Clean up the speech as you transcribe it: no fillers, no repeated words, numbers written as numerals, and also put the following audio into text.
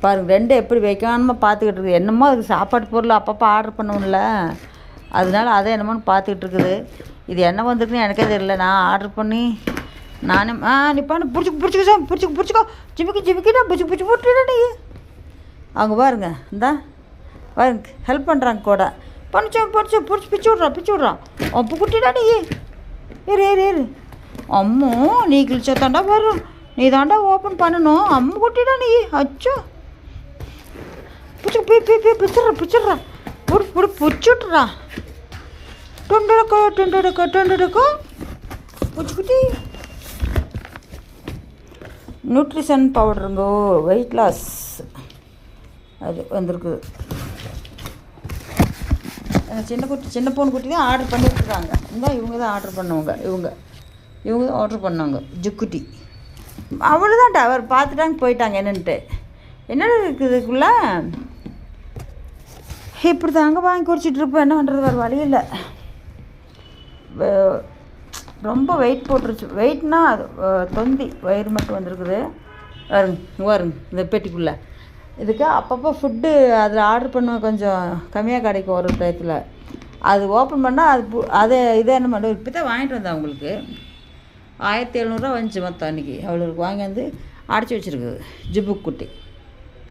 பாருங்கள் 2 எப்படி வைக்காமல் பார்த்துக்கிட்டு இருக்குது. என்னமோ அதுக்கு சாப்பாடு பொருள் அப்பப்போ ஆர்டர் பண்ணணும்ல, அதனால அதை என்னமோன்னு பார்த்துக்கிட்டு இருக்குது. இது என்ன வந்திருக்குன்னு எனக்கே தெரியல. நான் ஆர்டர் பண்ணி நானே நிப்பான்னு பிடிச்சிக்கோ ஜிமிக்கிட்டா பிடிச்சி போட்டுடா நீ. அவங்க பாருங்க இந்தா பாருங்க ஹெல்ப் பண்ணுறாங்க கூட. பிடிச்சி பிச்சு விட்றான் அப்போ குட்டிடா நீ. ஏறு அம்மோ நீ கிழிச்சா தாண்டா வரும், நீ தாண்டா ஓப்பன் பண்ணணும். அம்மு குட்டிடா நீ. அச்சோ பிச்சிட்றா பிடிச்சுட்றா. டொண்டடக்கோ பூச்சிக்குட்டி. நியூட்ரிஷன் பவுடருங்கோ, வெயிட் லாஸ் அது வந்திருக்குது. சின்ன பொண்ணு குட்டி தான் ஆர்டர் பண்ணிட்டுருக்காங்க. இவங்க தான் ஆர்டர் பண்ணவங்க. இவங்க தான் ஆர்டர் பண்ணாங்க ஜுக்குட்டி. அவ்வளோதான் அவர் பார்த்துட்டாங்க போயிட்டாங்க. என்னென்ன இருக்குதுக்குள்ள இப்படி தாங்க வாங்கி குடிச்சிட்ருப்போம். என்ன பண்ணுறது, வேறு வழி இல்லை. ரொம்ப வெயிட் போட்டுருச்சு. வெயிட்னா அது தொந்தி வயிறு மட்டும் வந்திருக்குது. வருங்க இந்த பெட்டிக்குள்ளே. இதுக்கு அப்பப்போ ஃபுட்டு அதில் ஆர்டர் பண்ணுவேன், கொஞ்சம் கம்மியாக கிடைக்கும் ஒரு டயத்தில். அது ஓப்பன் பண்ணால் இதை என்ன பண்ணுவோம். இப்போ தான் வாங்கிட்டு வந்தேன். அவங்களுக்கு 1700 வந்துச்சு மொத்தம். அன்றைக்கி அவளுக்கு வாங்கி வந்து அடைச்சி வச்சுருக்குது ஜிப்பு குட்டி.